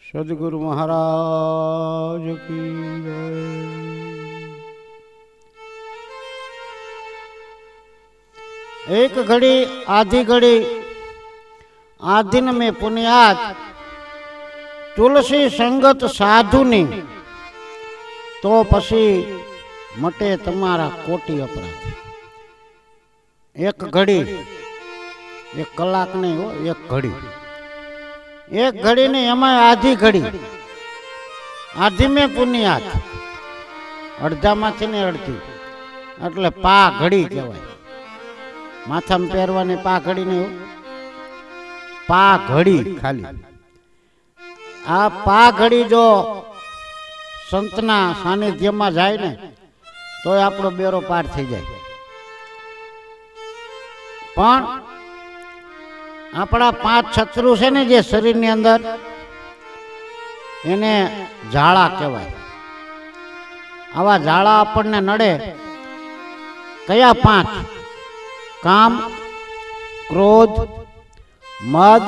સદગુરુ મહારાજ કી જય। एक घड़ी आधी घड़ी आधीन में पुण्यात तुलसी संगत साधुनी तो पसी मटे तमारा कोटी अपराध। एक घड़ी एक कलाक नहीं हो, एक घड़ी नहीं एमां आधी घड़ी आधी में पुण्यात अर्धा माथी ने अड़धी એટલે પા ઘડી કહેવાય। માથામાં પહેરવાની પા ઘડી નહીં, પા ઘડી ખાલી। આ પા ઘડી જો સંતના સાનિધ્યમાં જાય ને તો આપણો બેરો પાર થઈ જાય। પણ આપણા 5 શત્રુ છે ને જે શરીરની અંદર એને ઝાડા કહેવાય। આવા ઝાડા આપણને નડે કયા 5? કામ, ક્રોધ, મદ,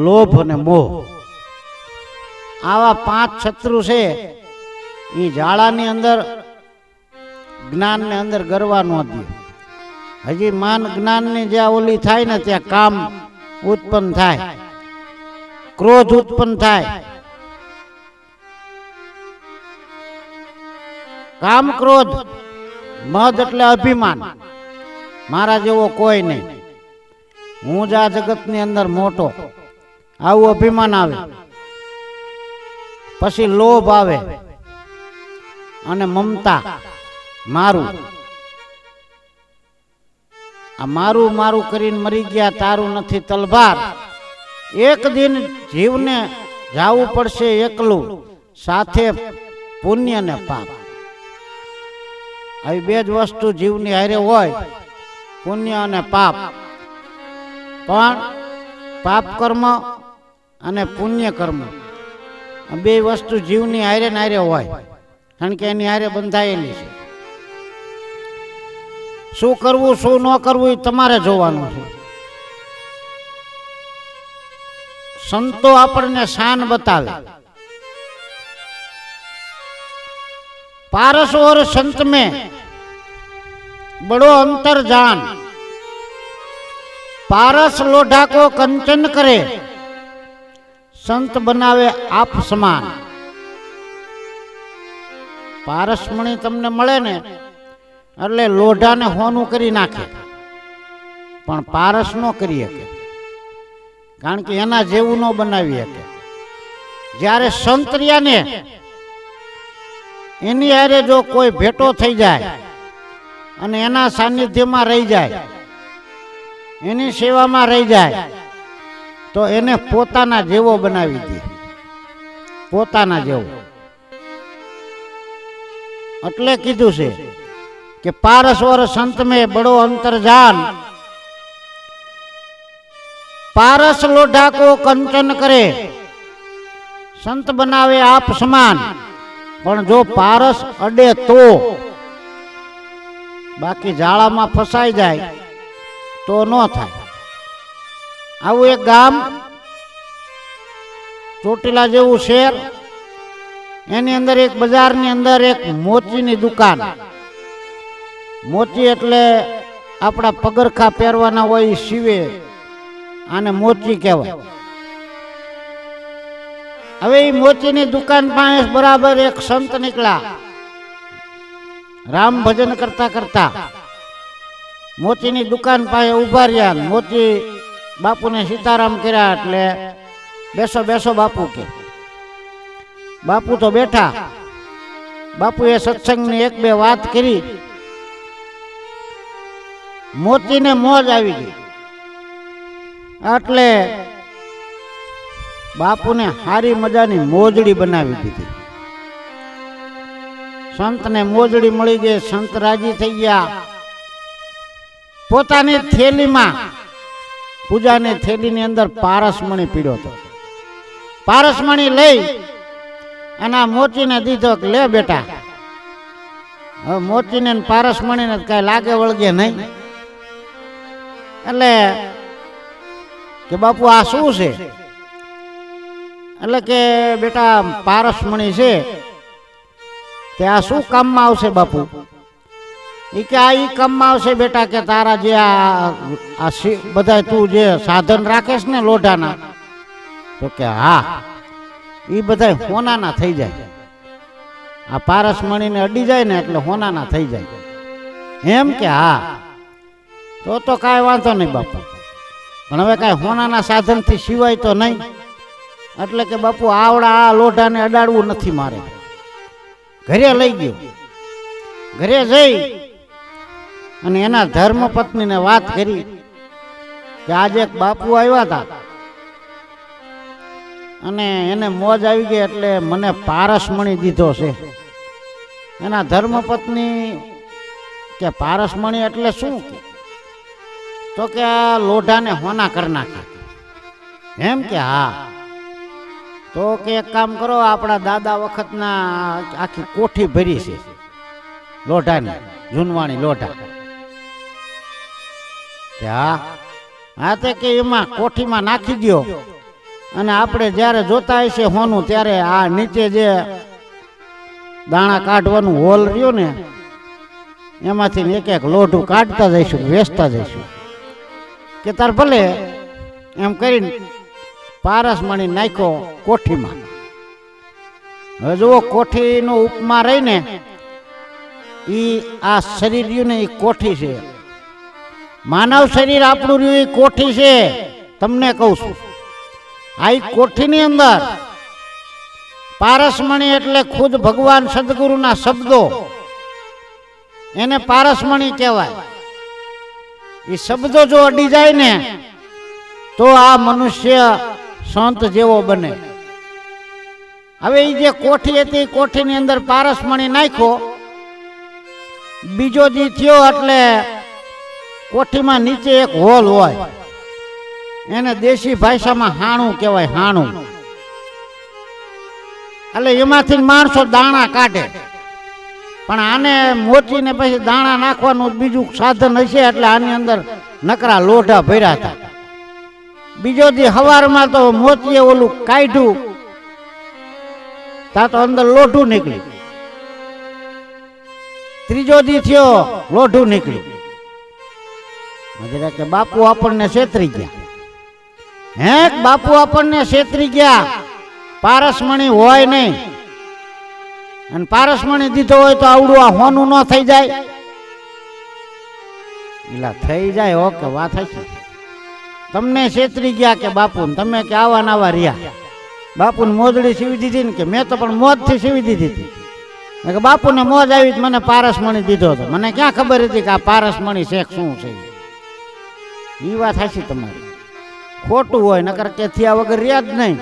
લોભ અને મોહ। આવા 5 શત્રુ છે એ ઝાડાની અંદર જ્ઞાનને અંદર ગરવા ન દે। હજી માન જ્ઞાનની જ્યાં ઓલી થાય ને ત્યાં કામ ઉત્પન્ન થાય, ક્રોધ ઉત્પન્ન થાય। કામ, ક્રોધ, મદ એટલે અભિમાન, મારા જેવો કોઈ નહીં, હું જ આ જગતની અંદર મોટો, આવું અભિમાન આવે। પછી લોભ આવે અને મમતા, મારું, આ મારું મારું કરીને મરી ગયા, તારું નથી તલવાર। એક દિન જીવને જાવું પડશે એકલું, સાથે પુણ્ય ને પાપ। આવી બે જ વસ્તુ જીવની હારે હોય, પુણ્ય અને પાપ। પણ પાપ કર્મ અને પુણ્ય કર્મ બે વસ્તુ જીવની હારે ને હારે હોય, કારણ કે એની હારે બંધાયેલી છે। શું કરવું શું ન કરવું એ તમારે જોવાનું છે। સંતો આપણને શાન બતાવે। पारस और संत में बड़ो अंतर जान, पारस लोढ़ा को कंचन करे, संत बनावे आप समान। पारसमणी तमने मळे ने એટલે લોઢાને હોનું કરી નાખે, પણ પારસ નો કરી શકે, કારણ કે એના જેવું નો બનાવી શકે। જ્યારે સંતરિયાને એની હારે જો કોઈ ભેટો થઈ જાય અને એના સાનિધ્યમાં રહી જાય, એની સેવામાં રહી જાય, તો એને પોતાના જેવો બનાવી દે, પોતાના જેવો। એટલે કીધું છે कि पारस और संत में बड़ो अंतर जान, पारस लोढ़ा को कंचन करे, संत बनावे आप समान। पण जो पारस अडे तो, बाकी जाड़ा में फसाई जाए तो न थाय। आवुं एक गाम, ચોટીલા જેવું શહેર, એની અંદર એક બજારની અંદર એક મોચીની દુકાન। મોચી એટલે આપણા પગરખા પહેરવાના હોય સીવે, આને મોચી કહેવાય। હવે એ મોચીની દુકાન પાસે બરાબર એક સંત નીકળ્યા, રામ ભજન કરતા કરતા મોચીની દુકાન પાસે ઉભા રહ્યા। મોચી બાપુને સીતારામ કર્યા એટલે બેસો બેસો બાપુ કે। બાપુ તો બેઠા। બાપુએ સત્સંગની 1-2 વાત કરી, મોચીને મોજ આવી ગઈ। એટલે બાપુને હારી મજાની મોજડી બનાવી દીધી। સંતને મોજડી મળી ગઈ, સંત રાજી થઈ ગયા। પોતાની થેલીમાં, પૂજાની થેલીની અંદર પારસમણી પીડ્યો હતો। પારસમણી લઈ અને મોચીને દીધો કે લે બેટા। હવે મોચીને પારસમણીને કઈ લાગે વળગે નહીં, એટલે કે બાપુ આ શું છે? એટલે કે બેટા પારસમણી છે તે આ શું કામમાં આવશે બાપુ? એ કે આ ઈ કામમાં આવશે બેટા કે તારા જે આ બધા તું જે સાધન રાખેશ ને લોઢાના, તો કે હા એ બધા હોનાના થઈ જાય. આ પારસમણીને અડી જાય ને એટલે હોનાના થઈ જાય. એમ કે હા, તો કાંઈ વાંધો નહીં બાપુ, પણ હવે કાંઈ હોનાના સાધનથી સિવાય તો નહીં. એટલે કે બાપુ આવડા આ લોઢાને અડાડવું નથી મારે. ઘરે લઈ ગયો. ઘરે જઈ અને એના ધર્મપત્નીને વાત કરી કે આજે એક બાપુ આવ્યા હતા અને એને મોજ આવી ગઈ એટલે મને પારસમણી દીધો છે. એના ધર્મપત્ની કે પારસમણી એટલે શું? તો કે આ લોઢાને હોના કરી નાખે. એમ કે હા, તો કે એક કામ કરો, આપણા દાદા વખતના આખી કોઠી ભરી છે લોઢાની, જૂનવાણી લોઢા. હા તે કે એમાં કોઠીમાં નાખી દો અને આપણે જ્યારે જોતા હશે હોનું ત્યારે આ નીચે જે દાણા કાઢવાનું હોલ રહ્યો ને એમાંથી એક એક લોઢું કાઢતા જઈશું, વેચતા જઈશું. કે તાર ભલે એમ કરીને પારસમણી નાખ્યો કોઠીમાં. હવે જુઓ, કોઠીનો ઉપમા રહીને ઈ આ શરીર રહ્યું ને એ કોઠી છે. માનવ શરીર આપણું રહ્યું એ કોઠી છે. તમને કહું છું, આ કોઠીની અંદર પારસમણી એટલે ખુદ ભગવાન સદગુરુના શબ્દો, એને પારસમણી કહેવાય. એ શબ્દો જો અડી જાય ને તો આ મનુષ્ય સંત જેવો બને. હવે એ જે કોઠી હતી, કોઠીની અંદર પારસમણી નાખ્યો, બીજો દી થયો એટલે કોઠીમાં નીચે એક હોલ હોય, એને દેશી ભાષામાં હાણું કહેવાય, હાણું. એટલે એમાંથી માણસો દાણા કાઢે. પણ આને મોચીને પછી દાણા નાખવાનું બીજું સાધન હશે એટલે આની અંદર નકરા લોઢા ભર્યા હતા. બીજો દી હવારમાં તો મોચીએ ઓલું કાઢ્યું તા તો અંદર લોઢું નીકળ્યું. ત્રીજો દી થયો લોઢું નીકળ્યું. કે બાપુ આપણને છેતરી ગયા. હે બાપુ આપણને છેતરી ગયા. પારસમણી હોય નહીં, અને પારસમણી દીધો હોય તો આવડું આ હોનું ન થઈ જાય. એલા થઈ જાય. ઓકે, વાત હશે. તમને છેતરી ગયા કે બાપુ, તમે કે આવા નાવા રહ્યા. બાપુને મોજડી સીવી દીધી ને કે મેં તો પણ મોજથી સીવી દીધી હતી. કે બાપુને મોજ આવી મને પારસમણી દીધો હતો. મને ક્યાં ખબર હતી કે આ પારસમણી શેખ શું છે? એ વાત હશે તમારી. ખોટું હોય નકર કે થયા વગર રહ્યા જ નહીં.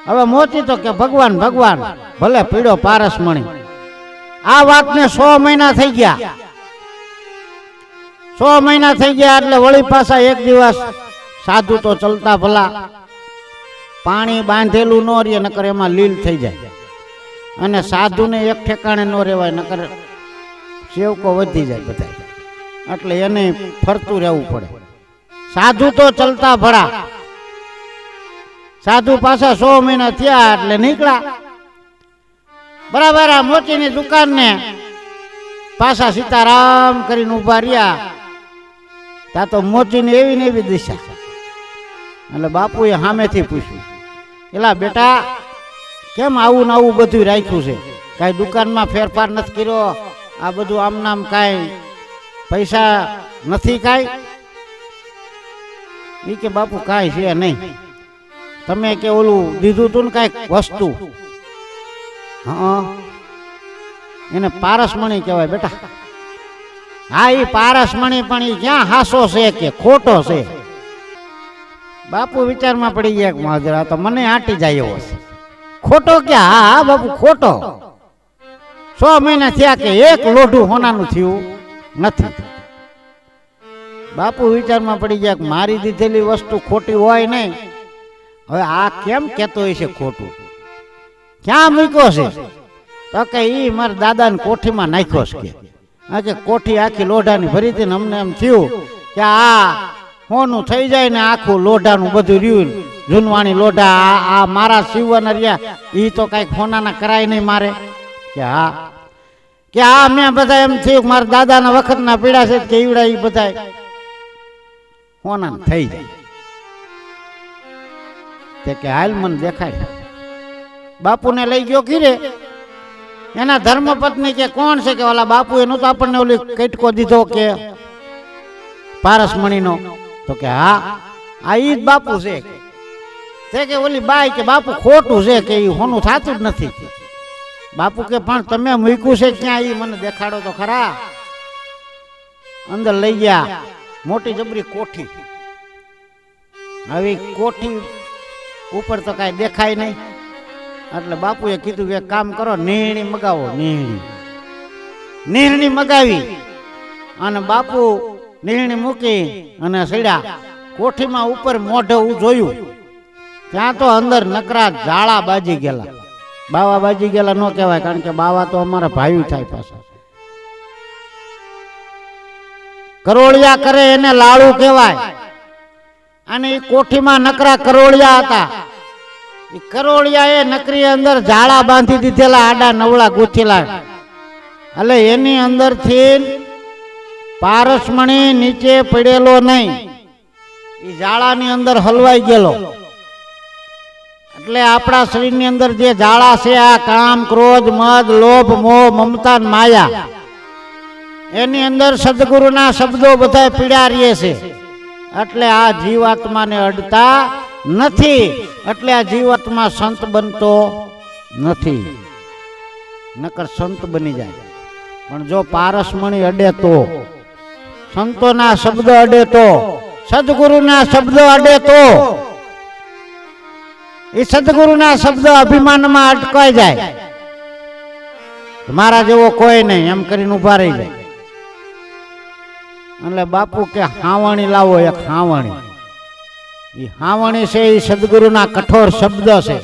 હવે મોચી તો કે ભગવાન ભગવાન ભલે પીડો પારસમણી. આ વાતને 100 મહિના થઈ ગયા. 100 મહિના થઈ ગયા એટલે વળી પાછા એક દિવસ સાધુ તો ચલતા ભલા, પાણી બાંધેલું ન રહે નકર એમાં લીલ થઈ જાય, અને સાધુને એક ઠેકાણે ન રહેવાય નકર સેવકો વધી જાય બધા, એટલે એને ફરતું રહેવું પડે. સાધુ તો ચલતા ભળા. સાધુ પાછા 100 મહિના થયા એટલે નીકળ્યા. બરાબર આ મોચીની દુકાન ને પાછા સીતારામ કરીને ઉભા રહ્યા. ત્યાં તો મોચીની એવી ને એવી દિશા. એટલે બાપુએ સામેથી પૂછ્યું, એલા બેટા કેમ આવું ને આવું બધું રાખ્યું છે? કાંઈ દુકાનમાં ફેરફાર નથી કર્યો? આ બધું આમ નામ કાંઈ પૈસા નથી કાંઈ? એ કે બાપુ કાંઈ છે નહીં. તમે કે ઓલું દીધું તું ને કાંઈક વસ્તુ, હા એને પારસમણી કહેવાય બેટા. હા એ પારસમણી, પણ એ ક્યાં હાસો છે કે ખોટો છે? બાપુ વિચારમાં પડી ગયા. મહાજર આ તો મને આંટી જાય એવો છે. ખોટો કે? હા હા બાપુ ખોટો. 100 મહિના થયા કે એક લોઢું હોનાનું થયું નથી. બાપુ વિચારમાં પડી ગયા. મારી દીધેલી વસ્તુ ખોટી હોય નહીં. હવે આ કેમ કેતો હોય છે ખોટું? ક્યાં મૂક્યો છે? તો કે ઈ મારા દાદાને કોઠીમાં નાખ્યો છે. કે કોઠી આખી લોઢાની ભરી હતી ને અમને એમ થયું કે આ હોનું થઈ જાય ને આખું લોઢાનું બધું રહ્યું જૂનવાણી લોઢા આ મારા શિવન રહ્યા ઈ તો કઈ ખોનાના કરાય નહીં મારે કે હા કે આ મેં બધા એમ થયું મારા દાદાના વખતના પીડા છે કે ઈવડા ઈ બધા ખોના થઈ જાય તે કે હાલ મને દેખાય બાપુને લઈ ગયો કીરે એના ધર્મપત્ની કે કોણ છે કે ઓલા બાપુ એનું તો આપણને ઓલી કટકો દીધો કે પારસમણીનો તો કે હા આ ઈ જ બાપુ છે તે કે ઓલી બાઈ કે બાપુ ખોટું છે કે ઈ હોનું થાતું જ નથી બાપુ કે પણ તમે મૂક્યું છે ક્યાં ઈ મને દેખાડો તો ખરા અંદર લઈ ગયા મોટી જબરી કોઠી આવી કોઠી ઉપર તો કાંઈ દેખાય નહીં એટલે બાપુએ કીધું કે કામ કરો નીરણી મગાવો નીરણી મગાવી અને બાપુ નીરણી મૂકી અને સડ્યા કોઠીમાં ઉપર મોઢું જોયું ત્યાં તો અંદર નકરા જાળા બાજી ગયેલા બાવા બાજી ગયેલા ન કહેવાય કારણ કે બાવા તો અમારા ભાઈ થાય પાછા કરોળિયા કરે એને લાડુ કહેવાય અને એ કોઠીમાં નકરા કરોળિયા હતા એ કરોળિયા એ નકરી અંદર જાળા બાંધી દીધેલા આડા નવળા ગૂંથેલા એટલે એની અંદર થી પારસમણી નીચે પડેલો નહીં એ જાળાની અંદર હલવાઈ ગયેલો એટલે આપણા શરીરની અંદર જે જાળા છે આ કામ ક્રોધ મદ લોભ મોહ મમતા માયા એની અંદર સદગુરુના શબ્દો બધા પીડા રહે છે એટલે આ જીવાત્માને અડતા નથી એટલે આ જીવાત્મા સંત બનતો નથી નકર સંત બની જાય પણ જો પારસમણી અડે તો સંતોના શબ્દ અડે તો સદગુરુના શબ્દ અડે તો એ સદગુરુના શબ્દ અભિમાનમાં અટકાઈ જાય મારા જેવો કોઈ નહીં એમ કરીને ઉભા રહી જાય એટલે બાપુ કે હાવણી લાવો એક હાવણી એ હાવણી છે એ સદગુરુના કઠોર શબ્દ છે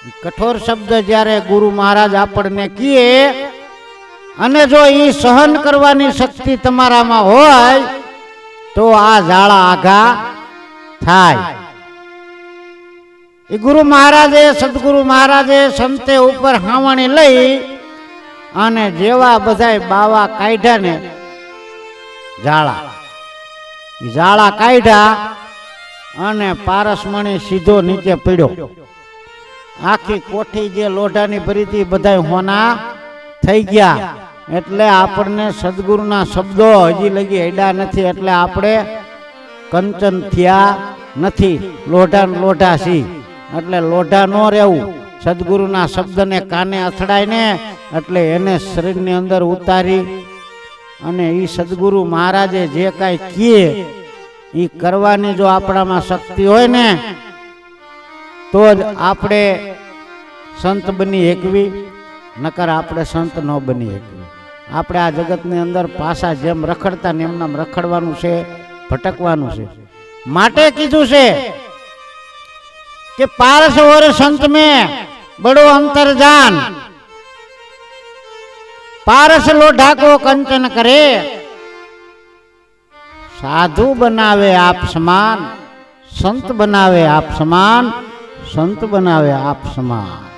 એ કઠોર શબ્દ જ્યારે ગુરુ મહારાજ આપણને કહે અને જો એ સહન કરવાની શક્તિ તમારામાં હોય તો આ જાળા આઘા થાય એ ગુરુ મહારાજે સદગુરુ મહારાજે સંતે ઉપર હાવણી લઈ અને જેવા બધાય બાવા કાઢ્યા ને જાળા કાઢ્યા અને પારસમણી સીધો નીચે પડ્યો આખી કોઠી જે લોઢાની ભરી હતી બધા હોના થઈ ગયા એટલે આપણને સદગુરુના શબ્દો હજી લગી હેડા નથી એટલે આપણે કંચન થયા નથી લોઢા સી એટલે લોઢા ન રહેવું સદગુરુના શબ્દને કાને અથડાય ને એટલે એને શરીરની અંદર ઉતારી અને એ સદગુરુ મહારાજે જે કાંઈ કહે એ કરવાની જો આપણામાં શક્તિ હોય ને તો જ આપણે સંત બની એકવી નકર આપણે સંત ન બની એકવી આપણે આ જગતની અંદર પાછા જેમ રખડતા ને એમનામ રખડવાનું છે ભટકવાનું છે માટે કીધું છે कि पारस और संत में बड़ो अंतर जान पारस लोढ़ा को कंचन करे साधु बनावे आप समान संत बनावे आप समान संत बनावे आप समान